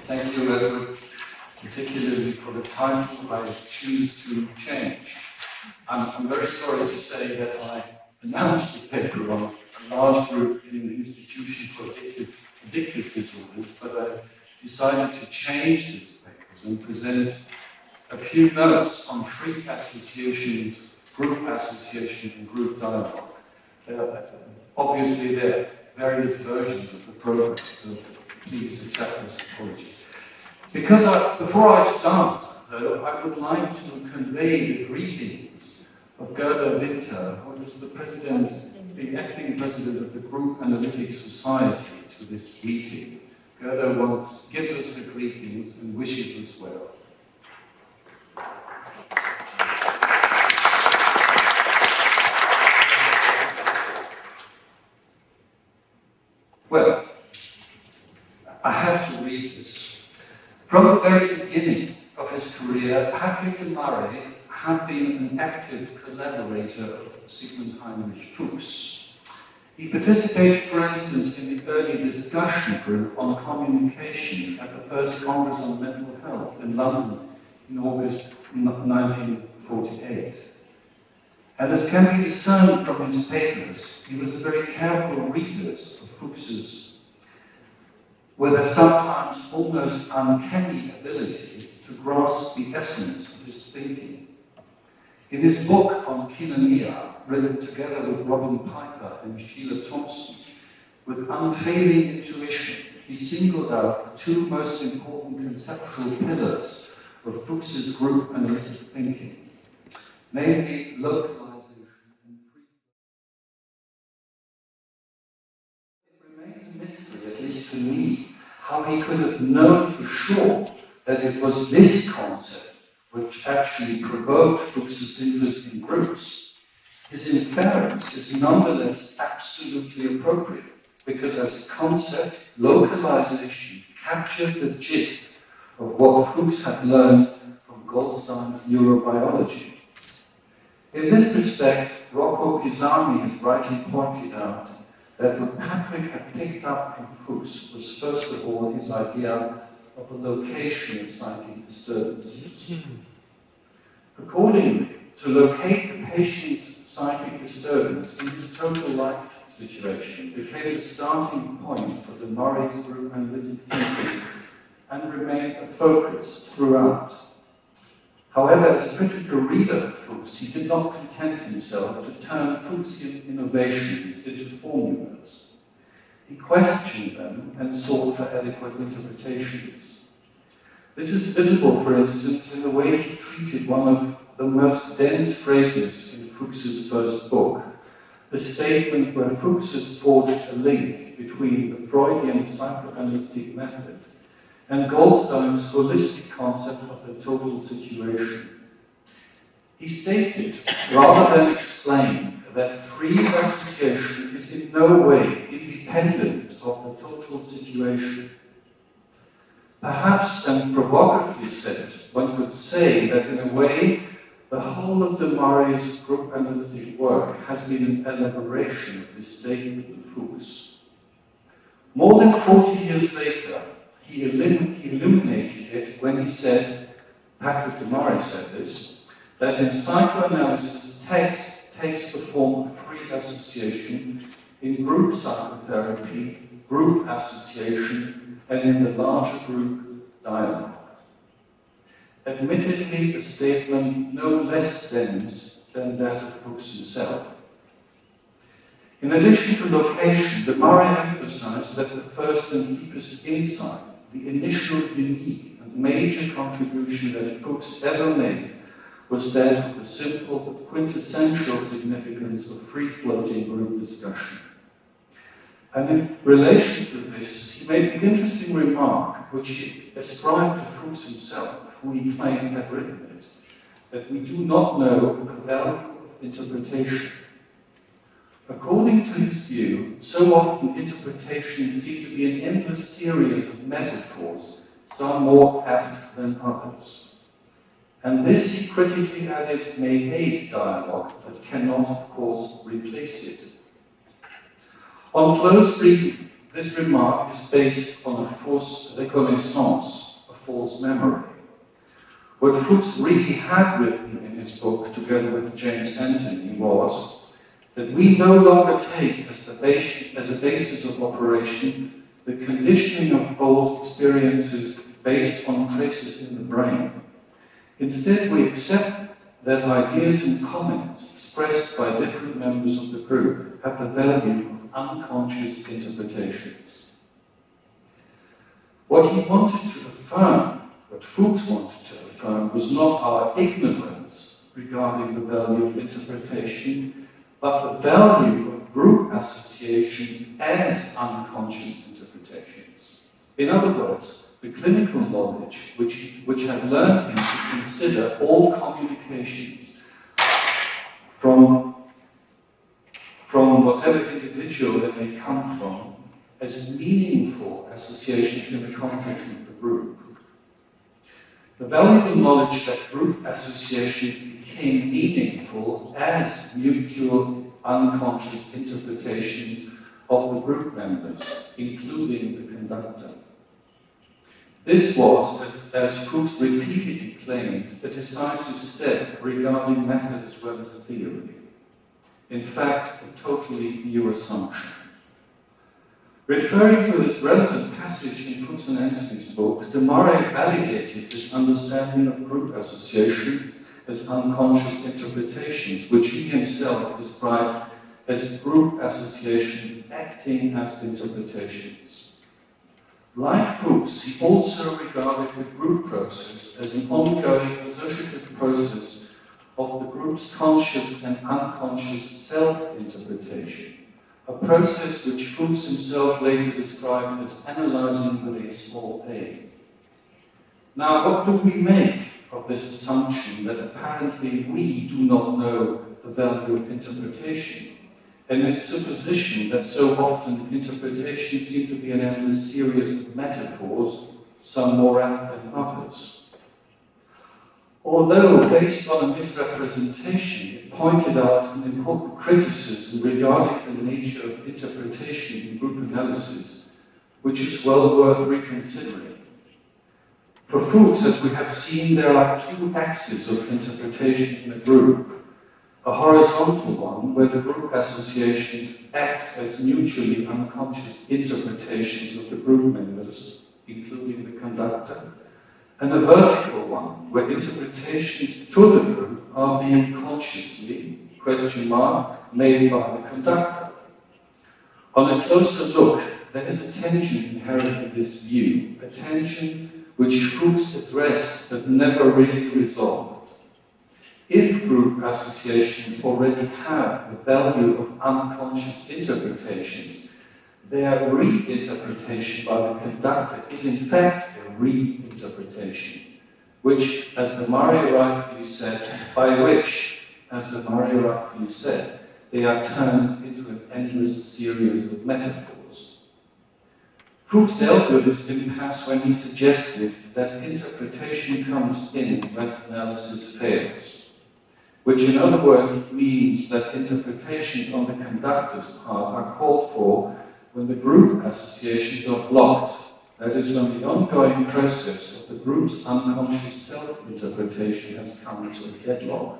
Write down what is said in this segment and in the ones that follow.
Thank you, Edward, particularly for the title I choose to change. I'm very sorry to say that I announced the paper on a large group in the Institution for Addictive Disorders, but I decided to change these papers and present a few notes on free associations, group association, and group dialogue. Obviously, there are various versions of the program, so please accept this apology. Before I start, though, I would like to convey the greetings of Gerda Richter, who is the acting president of the Group Analytic Society, to this meeting. Gerda once gives us the greetings and wishes us well. Well, I have to read this. From the very beginning of his career, Patrick de Maré had been an active collaborator of Sigmund Heinrich Fuchs. He participated, for instance, in the early discussion group on communication at the first Congress on Mental Health in London in August 1948. And as can be discerned from his papers, he was a very careful reader of Fuchs's, with a sometimes almost uncanny ability to grasp the essence of his thinking. In his book on Koinonia, written together with Robin Piper and Sheila Thompson, with unfailing intuition, he singled out the two most important conceptual pillars of Fuchs's group analytic thinking, namely localization and free. It remains a mystery, at least to me, how he could have known for sure that it was this concept which actually provoked Fuchs's interest in groups. His inference is nonetheless absolutely appropriate, because as a concept, localization captured the gist of what Fuchs had learned from Goldstein's neurobiology. In this respect, Rocco Pisani has rightly pointed out that what Patrick had picked up from Fuchs was first of all his idea of a location in psychic disturbances. Accordingly, to locate the patient's psychic disturbance in his total life situation became the starting point for the Maré's group analytic thinking and remained a focus throughout. However, as a critical reader of Fuchs, he did not content himself to turn Fuchsian innovations into formulas. He questioned them and sought for adequate interpretations. This is visible, for instance, in the way he treated one of the most dense phrases in Fuchs's first book, the statement where Fuchs has forged a link between the Freudian psychoanalytic method and Goldstein's holistic concept of the total situation. He stated, rather than explain, that free association is in no way independent of the total situation. Perhaps, and provocatively said, one could say that in a way, the whole of de Maré's group analytic work has been an elaboration of this statement of Fuchs. More than 40 years later, he illuminated it when he said, Patrick de Maré said this, that in psychoanalysis, text takes the form of free association, in group psychotherapy, group association, and in the larger group, dialogue. Admittedly, a statement no less dense than that of Fuchs himself. In addition to location, de Maré emphasized that the first and deepest insight, the initial unique and major contribution that Fuchs ever made, was that of the simple but quintessential significance of free-floating group discussion. And in relation to this, he made an interesting remark, which he ascribed to Fuchs himself, who he claimed had written it, that we do not know the value of interpretation. According to his view, so often interpretations seem to be an endless series of metaphors, some more apt than others. And this, he critically added, may aid dialogue, but cannot, of course, replace it. On close reading, this remark is based on a fausse reconnaissance, a false memory. What Fuchs really had written in his book, together with James Anthony, was that we no longer take as a basis of operation the conditioning of old experiences based on traces in the brain. Instead, we accept that ideas and comments expressed by different members of the group have the value of unconscious interpretations. What he wanted to affirm, what Fuchs wanted to affirm, was not our ignorance regarding the value of interpretation, but the value of group associations as unconscious interpretations. In other words, the clinical knowledge which had learned him to consider all communications from whatever individual they may come from as meaningful associations in the context of the group. The valuable knowledge that group associations became meaningful as mutual unconscious interpretations of the group members, including the conductor. This was, as Fuchs repeatedly claimed, a decisive step regarding method as well as theory. In fact, a totally new assumption. Referring to this relevant passage in Fuchs and Anthony's book, Maré validated this understanding of group associations as unconscious interpretations, which he himself described as group associations acting as interpretations. Like Fuchs, he also regarded the group process as an ongoing associative process of the group's conscious and unconscious self-interpretation, a process which Fuchs himself later described as analyzing with a small a. Now, what do we make of this assumption that apparently we do not know the value of interpretation, and this supposition that so often interpretations seem to be an endless series of metaphors, some more apt than others? Although based on a misrepresentation, it pointed out an important criticism regarding the nature of interpretation in group analysis, which is well worth reconsidering. For Fuchs, as we have seen, there are two axes of interpretation in a group. A horizontal one, where the group associations act as mutually unconscious interpretations of the group members, including the conductor, and a vertical one, where interpretations to the group are being consciously, made by the conductor. On a closer look, there is a tension inherent in this view, a tension which Fuchs addressed but never really resolved. If group associations already have the value of unconscious interpretations, their reinterpretation by the conductor is in fact a reinterpretation, which, as the Maré rightfully said, they are turned into an endless series of metaphors. Fuchs dealt with this impasse when he suggested that interpretation comes in when analysis fails, which in other words means that interpretations on the conductor's part are called for when the group associations are blocked, that is, when the ongoing process of the group's unconscious self-interpretation has come to a deadlock.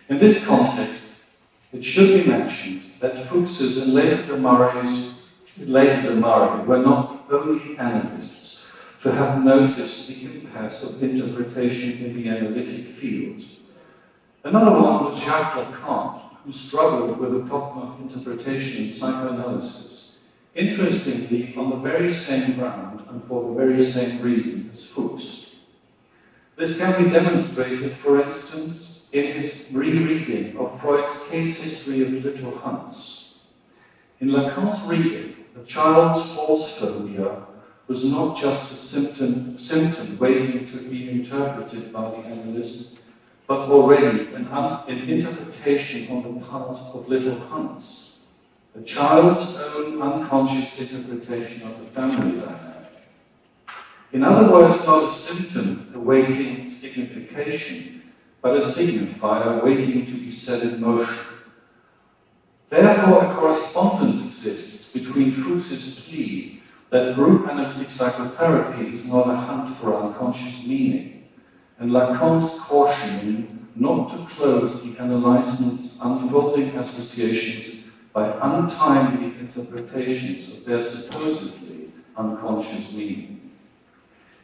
In this context, it should be mentioned that Fuchs's and later de Maré were not the only analysts to have noticed the impasse of interpretation in the analytic field. Another one was Jacques Lacan, who struggled with the problem of interpretation in psychoanalysis, interestingly on the very same ground and for the very same reason as Fuchs. This can be demonstrated, for instance, in his rereading of Freud's case history of little Hans. In Lacan's reading, the child's false phobia was not just a symptom waiting to be interpreted by the analyst, but already an interpretation on the part of little Hans, the child's own unconscious interpretation of the family dynamic. In other words, not a symptom awaiting signification, but a signifier waiting to be set in motion. Therefore, a correspondence exists between Fuchs's plea that group analytic psychotherapy is not a hunt for unconscious meaning, and Lacan's cautioning not to close the analysand's unfolding associations by untimely interpretations of their supposedly unconscious meaning.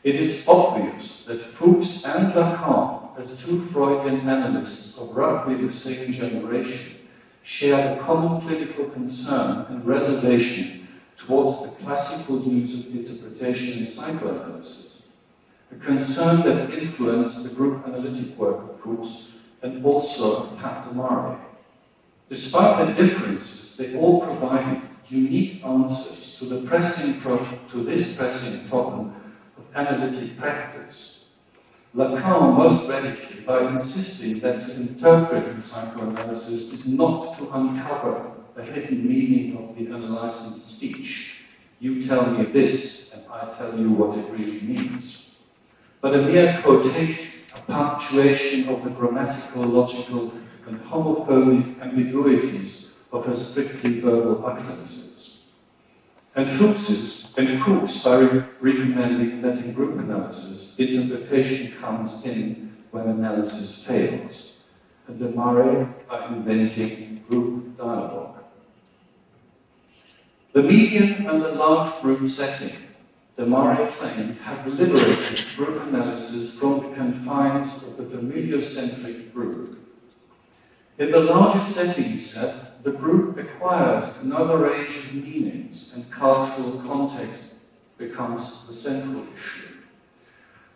It is obvious that Fuchs and Lacan, as two Freudian analysts of roughly the same generation, share a common clinical concern and reservation towards the classical use of interpretation in psychoanalysis, a concern that influenced the group analytic work of Fuchs and also of Maré. Despite their differences, they all provided unique answers to this pressing problem of analytic practice. Lacan most radically by insisting that to interpret in psychoanalysis is not to uncover the hidden meaning of the analysand's speech. You tell me this, and I tell you what it really means. But a mere quotation, a punctuation of the grammatical, logical, and homophonic ambiguities of her strictly verbal utterances. And Fuchs, by recommending that in group analysis, interpretation comes in when analysis fails, and de Maré by inventing group dialogue. The median and the large group setting, de Maré claimed, have liberated group analysis from the confines of the familiocentric group. In the larger setting, he said, the group acquires another range of meanings and cultural context becomes the central issue.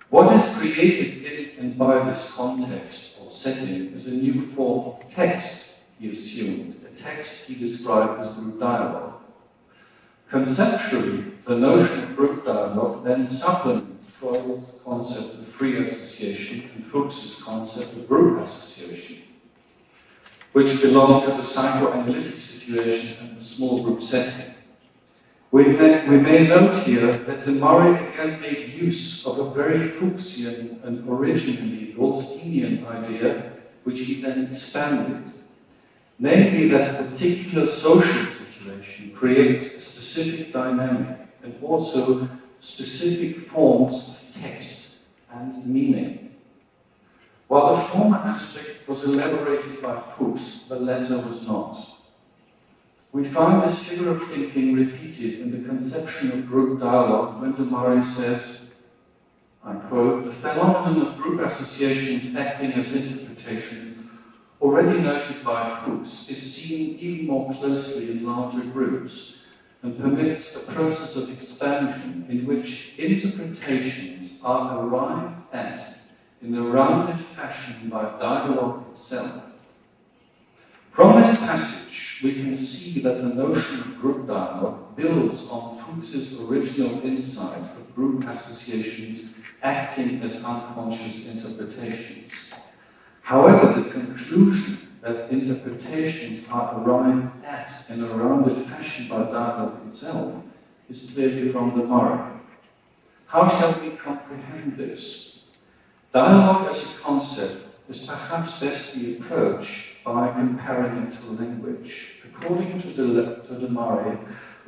What is created in and by this context or setting is a new form of text, he assumed, a text he described as group dialogue. Conceptually, the notion of group dialogue then supplements Freud's concept of free association and Fuchs's concept of group association, which belong to the psychoanalytic situation and the small group setting. We may note here that de Maré again made use of a very Fuchsian and originally Bolzano-Bozen idea, which he then expanded, namely that a particular social situation creates a specific dynamic and also specific forms of text and meaning. While the former aspect was elaborated by Fuchs, the latter was not. We find this figure of thinking repeated in the conception of group dialogue when de Maré says, I quote, the phenomenon of group associations acting as interpretations, already noted by Fuchs, is seen even more closely in larger groups and permits a process of expansion in which interpretations are arrived at in a rounded fashion by dialogue itself. From this passage, we can see that the notion of group dialogue builds on Fuchs's original insight of group associations acting as unconscious interpretations. However, the conclusion that interpretations are arrived at in a rounded fashion by dialogue itself is clearly from de Maré. How shall we comprehend this? Dialogue as a concept is perhaps best be approached by comparing it to language. According to de Maré,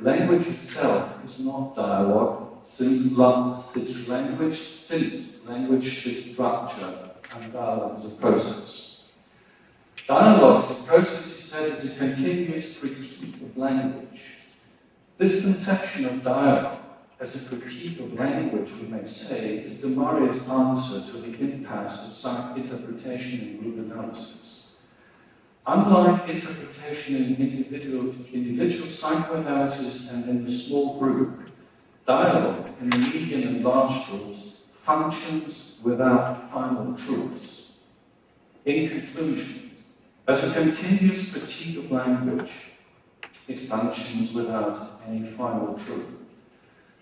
language itself is not dialogue, since language is structure and dialogue is a process. Dialogue as a process, he said, is a continuous critique of language. This conception of dialogue as a critique of language, we may say, is de Maré's answer to the impasse of interpretation in group analysis. Unlike interpretation in individual psychoanalysis and in the small group, dialogue in the median and large groups functions without final truths. In conclusion, as a continuous critique of language, it functions without any final truth.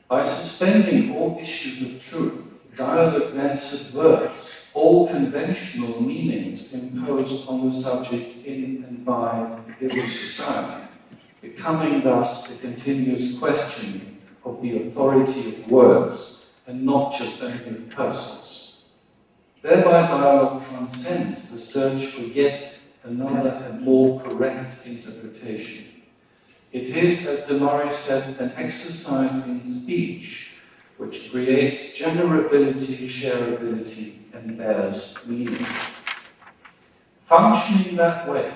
By suspending all issues of truth, dialogue then subverts all conventional meanings imposed on the subject in and by a given society, becoming thus a continuous questioning of the authority of words and not just only of persons. Thereby, dialogue transcends the search for yet another and more correct interpretation. It is, as de Maré said, an exercise in speech which creates generability, shareability, and bears meaning. Functioning that way,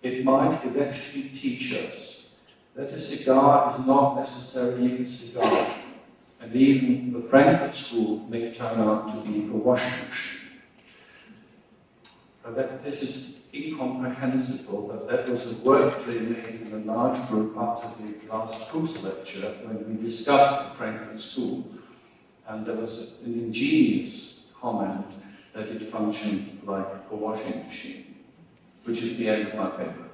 it might eventually teach us that a cigar is not necessarily a cigar, and even the Frankfurt School may turn out to be a washing machine. That this is incomprehensible, but that was a work they made in a large group after the last Proust lecture when we discussed the Frankfurt School. And there was an ingenious comment that it functioned like a washing machine, which is the end of my paper.